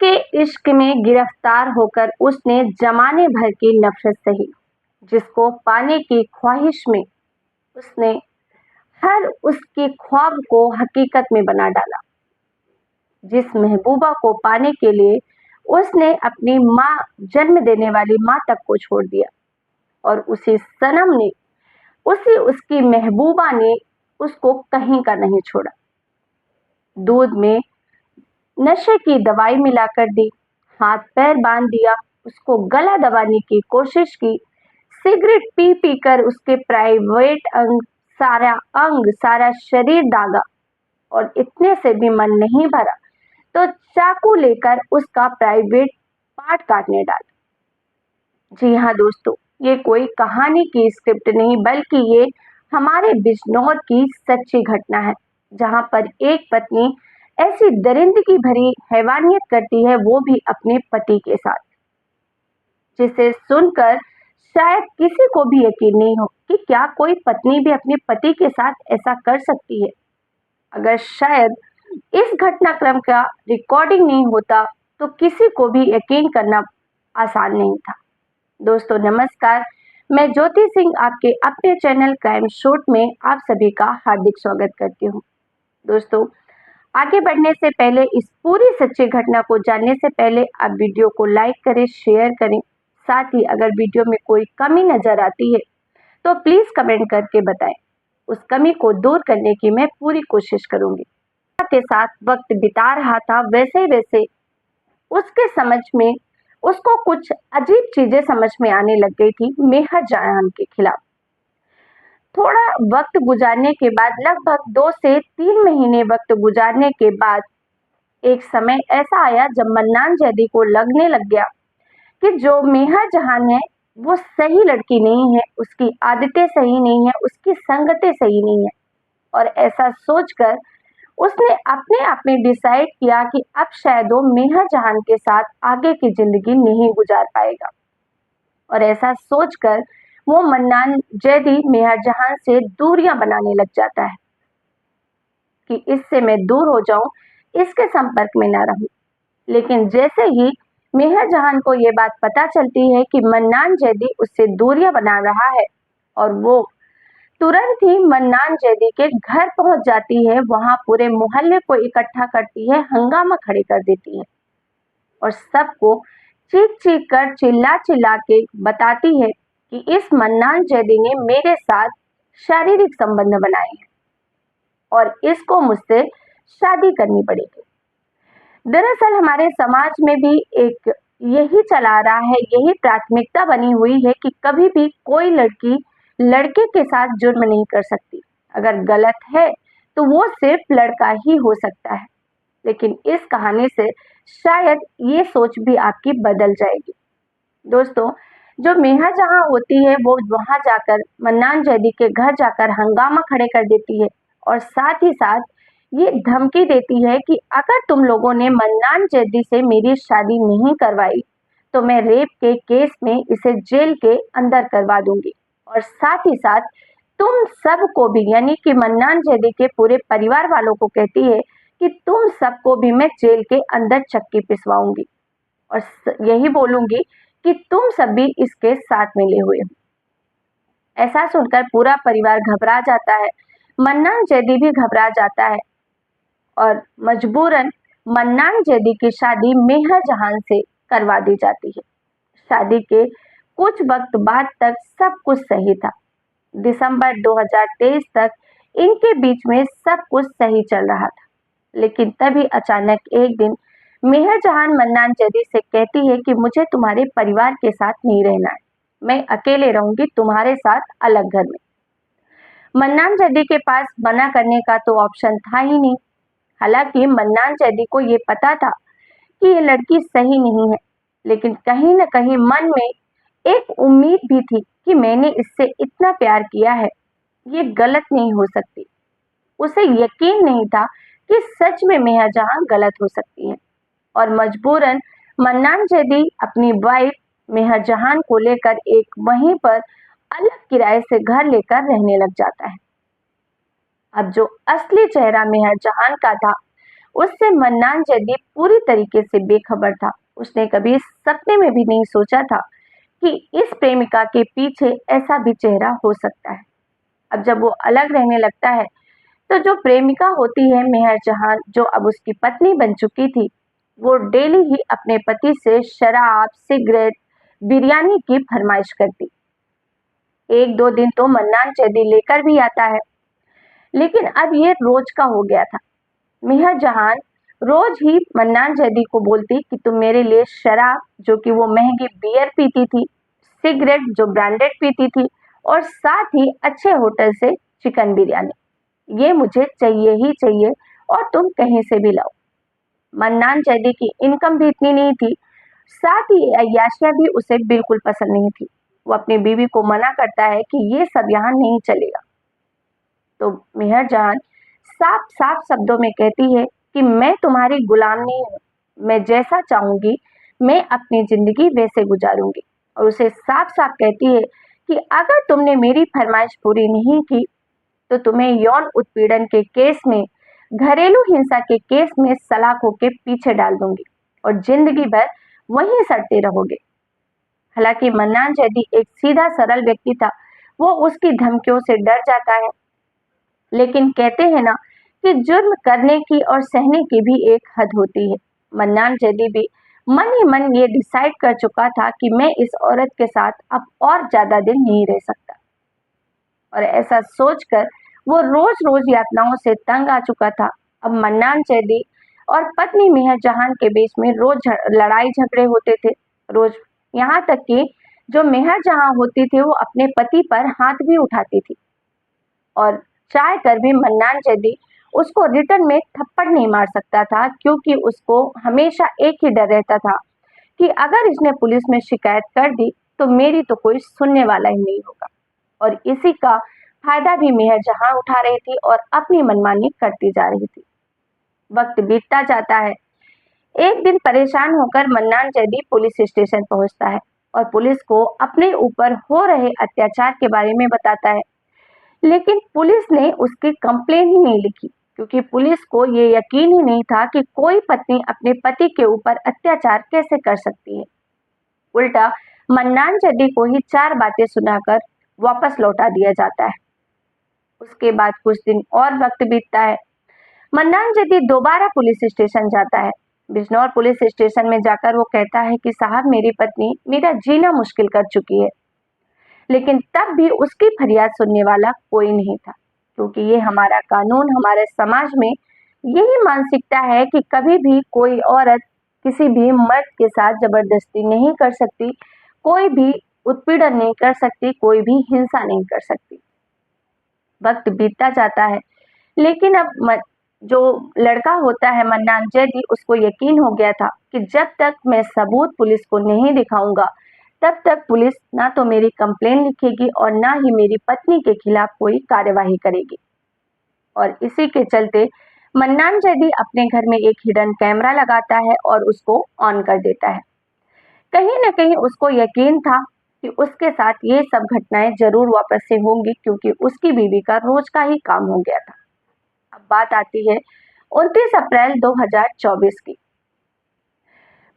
उसके इश्क में गिरफ्तार होकर उसने जमाने भर की नफरत सही, जिसको पाने की ख्वाहिश में उसने हर उसके ख्वाब को हकीकत में बना डाला। जिस महबूबा को पाने के लिए उसने अपनी माँ, जन्म देने वाली माँ तक को छोड़ दिया, और उसी सनम ने, उसी उसकी महबूबा ने उसको कहीं का नहीं छोड़ा। दूध में नशे की दवाई मिलाकर दी, हाथ पैर बांध दिया, उसको गला दबाने की कोशिश की, सिगरेट पी पी कर उसके प्राइवेट अंग सारा शरीर दागा, और इतने से भी मन नहीं भरा तो चाकू लेकर उसका प्राइवेट पार्ट काटने डाला। जी हाँ दोस्तों, ये कोई कहानी की स्क्रिप्ट नहीं, बल्कि ये हमारे बिजनौर की सच्ची घटना है, जहां पर एक पत्नी ऐसी दरिंदगी भरी हैवानियत करती है, वो भी अपने पति के साथ, जिसे सुनकर शायद किसी को भी यकीन नहीं हो कि क्या कोई पत्नी भी अपने पति के साथ ऐसा कर सकती है। अगर शायद इस घटनाक्रम का रिकॉर्डिंग नहीं होता तो किसी को भी यकीन करना आसान नहीं था। दोस्तों नमस्कार, मैं ज्योति सिंह आपके अपने चैनल क्राइम शूट में आप सभी का हार्दिक स्वागत करती हूँ। दोस्तों, आगे बढ़ने से पहले, इस पूरी सच्ची घटना को जानने से पहले आप वीडियो को लाइक करें, शेयर करें। साथ ही अगर वीडियो में कोई कमी नजर आती है तो प्लीज कमेंट करके बताएं। उस कमी को दूर करने की मैं पूरी कोशिश करूंगी। के साथ वक्त बिता रहा था, वैसे वैसे उसके समझ में उसको कुछ अजीब चीजें समझ में आने लग गई थी मेहर जहान के खिलाफ। थोड़ा वक्त गुजारने के बाद, लगभग 2 से 3 महीने वक्त गुजारने के बाद, एक समय ऐसा आया जब मन्नान जैदी को लगने लग गया कि जो मेहर जहान है वो सही लड़की नहीं है, उसकी आदतें सही नहीं है, उसकी संगतें सही नहीं है। और ऐसा सोचकर उसने अपने आप में डिसाइड किया कि अब शायद वो मेहर जहान के साथ आगे की जिंदगी नहीं गुजार पाएगा। और ऐसा सोचकर वो मन्नान जैदी मेहर जहान से दूरियां बनाने लग जाता है कि इससे मैं दूर हो जाऊं, इसके संपर्क में ना रहूं। लेकिन जैसे ही मेहर जहान को ये बात पता चलती है कि मन्नान जैदी उससे दूरियां बना रहा है, और वो तुरंत ही मन्नान जैदी के घर पहुंच जाती है, वहां पूरे मोहल्ले को इकट्ठा करती है, हंगामा खड़े कर देती है और सबको चीख चीख कर, चिल्ला चिल्ला के बताती है कि इस मन्नान जैदी ने मेरे साथ शारीरिक संबंध बनाए हैं और इसको मुझसे शादी करनी पड़ेगी। दरअसल हमारे समाज में भी एक यही चला रहा है, यही प्राथमिकता बनी हुई है कि कभी भी कोई लड़की लड़के के साथ जुर्म नहीं कर सकती। अगर गलत है तो वो सिर्फ लड़का ही हो सकता है। लेकिन इस कहानी से शायद ये सोच भी आपकी बदल जाएगी। दोस्तों, जो मेहर जहां होती है वो वहां जाकर मन्नान जैदी के घर जाकर हंगामा खड़े कर देती है और साथ ही साथ ये धमकी देती है कि अगर तुम लोगों ने मन्नान जैदी से मेरी शादी नहीं करवाई तो मैं रेप के केस में इसे जेल के अंदर करवा दूंगी। और साथ ही साथ तुम सबको भी, यानी कि मन्नान जैदी के पूरे परिवार वालों को कहती है कि तुम सबको भी मैं जेल के अंदर चक्की पिसवाऊंगी और यही बोलूंगी कि तुम सब भी इसके साथ मिले हुए हो। ऐसा सुनकर पूरा परिवार घबरा जाता है, मन्नान जैदी भी घबरा जाता है और मजबूरन मन्नान जैदी की शादी मेहर जहान से करवा दी जाती है। शादी के कुछ वक्त बाद तक सब कुछ सही था। दिसंबर 2023 तक इनके बीच में सब कुछ सही चल रहा था। लेकिन तभी अचानक एक दिन मेहर जहान मन्नान जैदी से कहती है कि मुझे तुम्हारे परिवार के साथ नहीं रहना है, मैं अकेले रहूंगी तुम्हारे साथ अलग घर में। मन्नान जैदी के पास मना करने का तो ऑप्शन था ही नहीं। हालांकि मन्नान जैदी को ये पता था कि ये लड़की सही नहीं है, लेकिन कहीं न कहीं मन में एक उम्मीद भी थी कि मैंने इससे इतना प्यार किया है, ये गलत नहीं हो सकती। उसे यकीन नहीं था कि सच में मेहर जहां गलत हो सकती है और मजबूरन मन्नान जैदी अपनी वाइफ मेहर जहान को लेकर एक वहीं पर अलग किराए से घर लेकर रहने लग जाता है। अब जो असली चेहरा मेहर जहान का था उससे मन्नान जैदी पूरी तरीके से बेखबर था। उसने कभी सपने में भी नहीं सोचा था कि इस प्रेमिका के पीछे ऐसा भी चेहरा हो सकता है। अब जब वो अलग रहने लगता है तो जो प्रेमिका होती है मेहर जहां, जो अब उसकी पत्नी बन चुकी थी, वो डेली ही अपने पति से शराब, सिगरेट, बिरयानी की फरमाइश करती। एक दो दिन तो मन्नान जैदी लेकर भी आता है, लेकिन अब ये रोज का हो गया था। मेहर जहान रोज ही मन्नान जैदी को बोलती कि तुम मेरे लिए शराब, जो कि वो महंगी बियर पीती थी, सिगरेट जो ब्रांडेड पीती थी, और साथ ही अच्छे होटल से चिकन बिरयानी, ये मुझे चाहिए ही चाहिए और तुम कहीं से भी लाओ। मन्नान जैदी की इनकम भी इतनी नहीं थी, साथ ही अय्याशियां भी उसे बिल्कुल पसंद नहीं थी। वो अपनी बीवी को मना करता है कि ये सब यहाँ नहीं चलेगा। तो मेहर जान साफ साफ शब्दों में कहती है कि मैं तुम्हारी गुलाम नहीं हूँ, मैं जैसा चाहूंगी मैं अपनी जिंदगी वैसे गुजारूंगी। और उसे साफ साफ कहती है कि अगर तुमने मेरी फरमाइश पूरी नहीं की तो तुम्हें यौन उत्पीड़न के केस में, घरेलू हिंसा के केस में सलाखों के पीछे डाल दूंगी और जिंदगी भर वहीं सड़ते रहोगे। हालांकि मन्नान जैदी एक सीधा सरल व्यक्ति था, वो उसकी धमकियों से डर जाता है, लेकिन कहते हैं ना कि जुर्म करने की और सहने की भी एक हद होती है। मन्नान जैदी भी मन ही मन ये डिसाइड कर चुका था कि मैं इस औरत के साथ अब और ज्यादा दिन नहीं रह सकता, और ऐसा सोचकर वो रोज रोज यातनाओं से तंग आ चुका था। अब मन्नान जैदी और पत्नी मेहर जहान के बीच में रोज लड़ाई झगड़े होते थे, रोज, यहाँ तक कि जो मेहर जहां होती थी वो अपने पति पर हाथ भी उठाती थी, और चाह कर भी मन्नान जैदी उसको रिटर्न में थप्पड़ नहीं मार सकता था, क्योंकि उसको हमेशा एक ही डर रहता था कि अगर इसने पुलिस में शिकायत कर दी तो मेरी तो कोई सुनने वाला ही नहीं होगा। और इसी का फायदा भी मेहर जहां उठा रही थी और अपनी मनमानी करती जा रही थी। वक्त बीतता जाता है। एक दिन परेशान होकर मन्नान जैदी पुलिस स्टेशन पहुंचता है और पुलिस को अपने ऊपर हो रहे अत्याचार के बारे में बताता है, लेकिन पुलिस ने उसकी कंप्लेन ही नहीं लिखी, क्योंकि पुलिस को ये यकीन ही नहीं था कि कोई पत्नी अपने पति के ऊपर अत्याचार कैसे कर सकती है। उल्टा मन्नान जैदी को ही चार बातें सुनाकर वापस लौटा दिया जाता है। उसके बाद कुछ दिन और वक्त बीतता है। मन्नान जैदी दोबारा पुलिस स्टेशन जाता है। बिजनौर पुलिस स्टेशन में जाकर वो कहता है कि साहब, मेरी पत्नी मेरा जीना मुश्किल कर चुकी है। लेकिन तब भी उसकी फरियाद सुनने वाला कोई नहीं था, क्योंकि ये हमारा कानून, हमारे समाज में यही मानसिकता है कि कभी भी कोई औरत किसी भी मर्द के साथ जबरदस्ती नहीं कर सकती, कोई भी उत्पीड़न नहीं कर सकती, कोई भी हिंसा नहीं कर सकती। वक्त बीतता जाता है, लेकिन अब जो लड़का होता है मन्नान जैदी, उसको यकीन हो गया था कि जब तक मैं सबूत पुलिस को नहीं दिखाऊंगा तब तक पुलिस ना तो मेरी कंप्लेन लिखेगी और ना ही मेरी पत्नी के खिलाफ कोई कार्यवाही करेगी। और इसी के चलते मन्नान जैदी अपने घर में एक हिडन कैमरा लगाता है और उसको ऑन कर देता है। कहीं न कहीं उसको यकीन था कि उसके साथ ये सब घटनाएं जरूर वापस से होंगी, क्योंकि उसकी बीवी का रोज का ही काम हो गया था। अब बात आती है 29 अप्रैल 2024 की।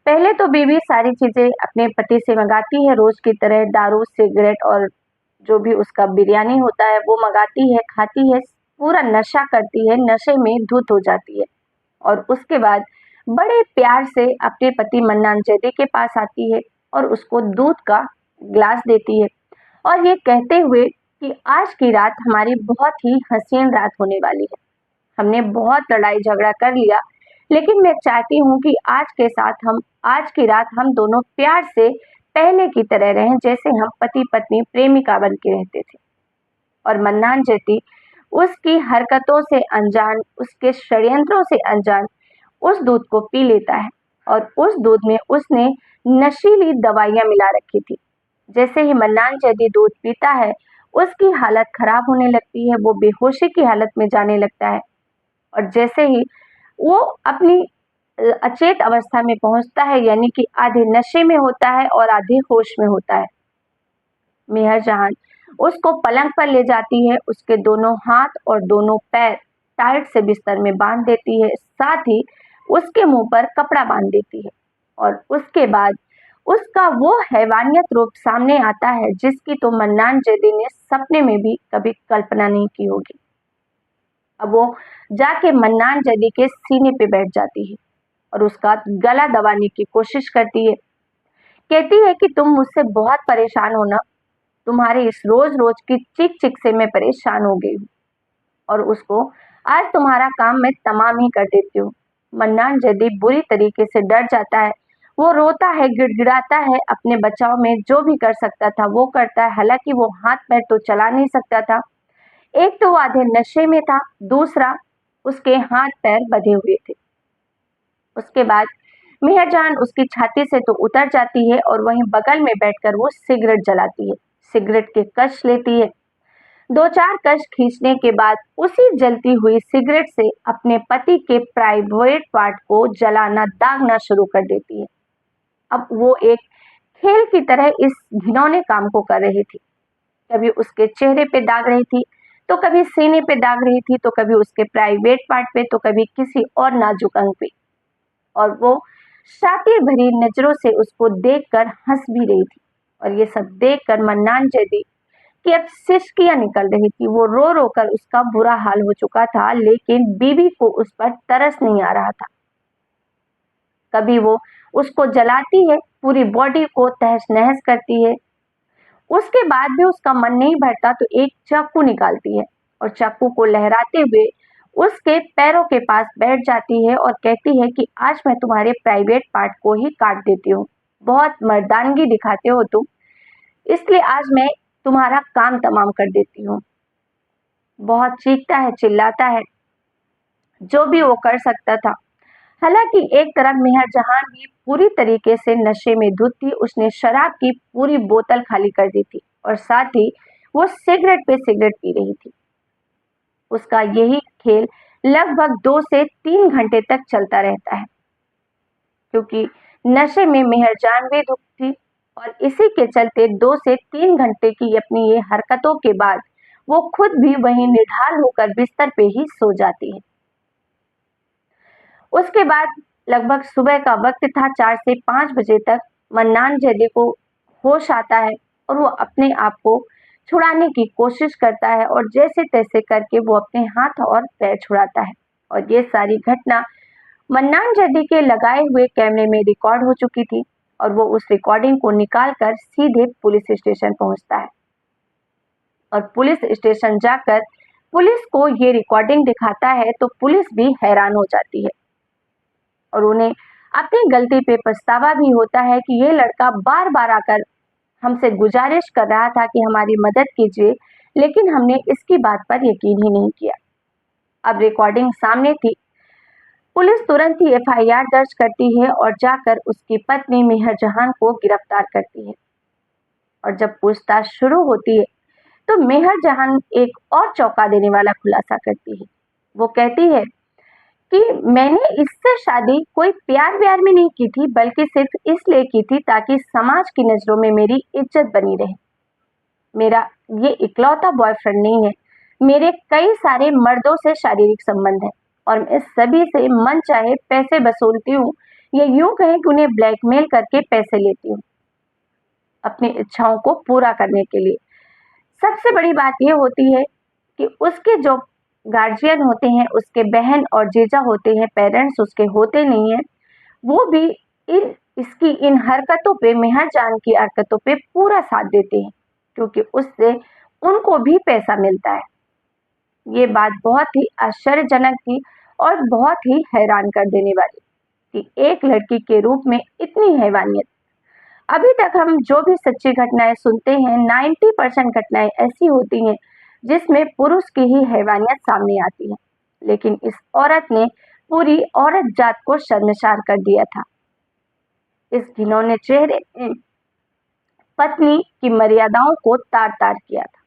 पहले तो बीवी सारी चीजें अपने पति से मंगाती है, रोज की तरह दारू, सिगरेट और जो भी उसका बिरयानी होता है वो मंगाती है, खाती है, पूरा नशा करती है, नशे में धुत हो जाती है। और उसके बाद बड़े प्यार से अपने पति मन्नान जैदी के पास आती है और उसको दूध का ग्लास देती है, और ये कहते हुए कि आज की रात हमारी बहुत ही हसीन रात होने वाली है। हमने बहुत लड़ाई झगड़ा कर लिया, लेकिन मैं चाहती हूँ कि आज की रात हम दोनों प्यार से पहले की तरह रहें, जैसे हम पति पत्नी प्रेमिका बन के रहते थे। और मन्नान जैदी उसकी हरकतों से अनजान, उसके षड्यंत्रों से अनजान उस दूध को पी लेता है, और उस दूध में उसने नशीली दवाइयां मिला रखी थी। जैसे ही मन्नान जैदी दूध पीता है उसकी हालत खराब होने लगती है, वो बेहोशी की हालत में जाने लगता है, और जैसे ही वो अपनी अचेत अवस्था में पहुंचता है, यानी कि आधे नशे में होता है और आधे होश में होता है, मेहर जहान उसको पलंग पर ले जाती है, उसके दोनों हाथ और दोनों पैर टाइट से बिस्तर में बांध देती है, साथ ही उसके मुंह पर कपड़ा बांध देती है और उसके बाद उसका वो हैवानियत रूप सामने आता है जिसकी तो मन्नान जैदी ने सपने में भी कभी कल्पना नहीं की होगी। अब वो जाके मन्नान जैदी के सीने पे बैठ जाती है और उसका गला दबाने की कोशिश करती है। कहती है कि तुम मुझसे बहुत परेशान हो ना, तुम्हारे इस रोज रोज की चिक चिक से मैं परेशान हो गई हूँ और उसको आज तुम्हारा काम मैं तमाम ही कर देती हूँ। मन्नान जैदी बुरी तरीके से डर जाता है। वो रोता है, गिड़गिड़ाता है, अपने बचाव में जो भी कर सकता था वो करता है। हालांकि वो हाथ पैर तो चला नहीं सकता था। एक तो वो आधे नशे में था, दूसरा उसके हाथ पैर बंधे हुए थे। उसके बाद मेहरजान उसकी छाती से तो उतर जाती है और वहीं बगल में बैठकर वो सिगरेट जलाती है, सिगरेट के कश लेती है। दो चार कश खींचने के बाद उसी जलती हुई सिगरेट से अपने पति के प्राइवेट पार्ट को जलाना, दागना शुरू कर देती है। अब वो एक खेल की तरह इस घिनौने काम को कर रही थी। कभी उसके चेहरे पे दाग रही थी, तो कभी सीने पे दाग रही थी, तो कभी उसके प्राइवेट पार्ट पे, तो कभी किसी और नाजुक अंग पे। और वो शातिर भरी नजरों से उसको देखकर हंस भी रही थी। और ये सब देखकर मन्नान जैदी की अब सिसकियां निकल रही थी। वो रो रो कर उसका बुरा हाल हो चुका था, लेकिन बीवी को उस पर तरस नहीं आ रहा था। कभी वो उसको जलाती है, पूरी बॉडी को तहस नहस करती है। उसके बाद भी उसका मन नहीं भरता तो एक चाकू निकालती है और चाकू को लहराते हुए उसके पैरों के पास बैठ जाती है और कहती है कि आज मैं तुम्हारे प्राइवेट पार्ट को ही काट देती हूँ। बहुत मर्दानगी दिखाते हो तुम, इसलिए आज मैं तुम्हारा काम तमाम कर देती हूँ। बहुत चीखता है, चिल्लाता है, जो भी वो कर सकता था। हालांकि एक तरफ मेहर जहां भी पूरी तरीके से नशे में धुत थी। उसने शराब की पूरी बोतल खाली कर दी थी और साथ ही वो सिगरेट पे सिगरेट पी रही थी। उसका यही खेल लगभग 2 से 3 घंटे तक चलता रहता है, क्योंकि नशे में मेहरजान भी धुत थी और इसी के चलते 2 से 3 घंटे की अपनी ये हरकतों के बाद वो खुद भी वहीं निढाल होकर बिस्तर पे ही सो जाती है। उसके बाद लगभग सुबह का वक्त था, 4 से 5 बजे तक मन्नान जैदी को होश आता है और वो अपने आप को छुड़ाने की कोशिश करता है और जैसे तैसे करके वो अपने हाथ और पैर छुड़ाता है। और ये सारी घटना मन्नान जैदी के लगाए हुए कैमरे में रिकॉर्ड हो चुकी थी और वो उस रिकॉर्डिंग को निकाल कर सीधे पुलिस स्टेशन पहुंचता है और पुलिस स्टेशन जाकर पुलिस को ये रिकॉर्डिंग दिखाता है तो पुलिस भी हैरान हो जाती है और उन्हें अपनी गलती पे पछतावा भी होता है कि ये लड़का बार बार आकर हमसे गुजारिश कर रहा था कि हमारी मदद कीजिए, लेकिन हमने इसकी बात पर यकीन ही नहीं किया। अब रिकॉर्डिंग सामने थी, पुलिस तुरंत ही एफआईआर दर्ज करती है और जाकर उसकी पत्नी मेहर जहान को गिरफ्तार करती है। और जब पूछताछ शुरू होती है तो मेहर जहान एक और चौंका देने वाला खुलासा करती है। वो कहती है कि मैंने इससे शादी कोई प्यार व्यार में नहीं की थी, बल्कि सिर्फ इसलिए की थी ताकि समाज की नजरों में मेरी इज्जत बनी रहे। मेरा ये इकलौता बॉयफ्रेंड नहीं है, मेरे कई सारे मर्दों से शारीरिक संबंध है और मैं सभी से मन चाहे पैसे वसूलती हूँ, या यूं कहें कि उन्हें ब्लैकमेल करके पैसे लेती हूँ अपनी इच्छाओं को पूरा करने के लिए। सबसे बड़ी बात यह होती है कि उसके जो गार्जियन होते हैं, उसके बहन और जीजा होते हैं, पेरेंट्स उसके होते नहीं हैं, वो भी इसकी इन हरकतों पे, मेहर जान की हरकतों पे पूरा साथ देते हैं, क्योंकि उससे उनको भी पैसा मिलता है। ये बात बहुत ही आश्चर्यजनक थी और बहुत ही हैरान कर देने वाली कि एक लड़की के रूप में इतनी हैवानियत। अभी तक हम जो भी सच्ची घटनाएं सुनते हैं, 90% घटनाएं ऐसी होती हैं जिसमें पुरुष की ही हैवानियत सामने आती है, लेकिन इस औरत ने पूरी औरत जात को शर्मसार कर दिया था। इस घिनौने चेहरे ने पत्नी की मर्यादाओं को तार तार किया था।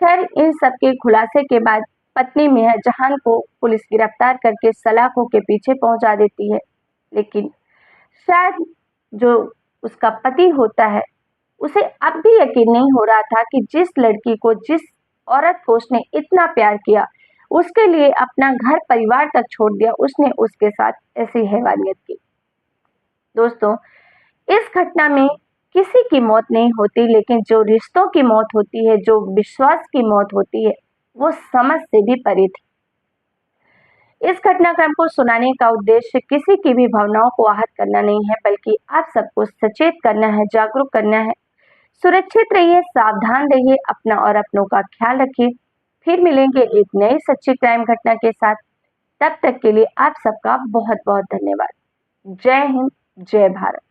खैर, इन सब के खुलासे के बाद पत्नी मेहर जहान को पुलिस गिरफ्तार करके सलाखों के पीछे पहुंचा देती है, लेकिन शायद जो उसका पति होता है, उसे अब भी यकीन नहीं हो रहा था कि जिस लड़की को, जिस औरत को उसने इतना प्यार किया, उसके लिए अपना घर परिवार तक छोड़ दिया, उसने उसके साथ ऐसी हैवानियत की। दोस्तों, इस घटना में किसी की मौत नहीं होती, लेकिन जो रिश्तों की मौत होती है, जो विश्वास की मौत होती है, वो समझ से भी परे थी। इस घटनाक्रम को सुनाने का उद्देश्य किसी की भी भावनाओं को आहत करना नहीं है, बल्कि आप सबको सचेत करना है, जागरूक करना है। सुरक्षित रहिए, सावधान रहिए, अपना और अपनों का ख्याल रखिए। फिर मिलेंगे एक नई सच्ची क्राइम घटना के साथ। तब तक के लिए आप सबका बहुत बहुत धन्यवाद। जय हिंद, जय भारत।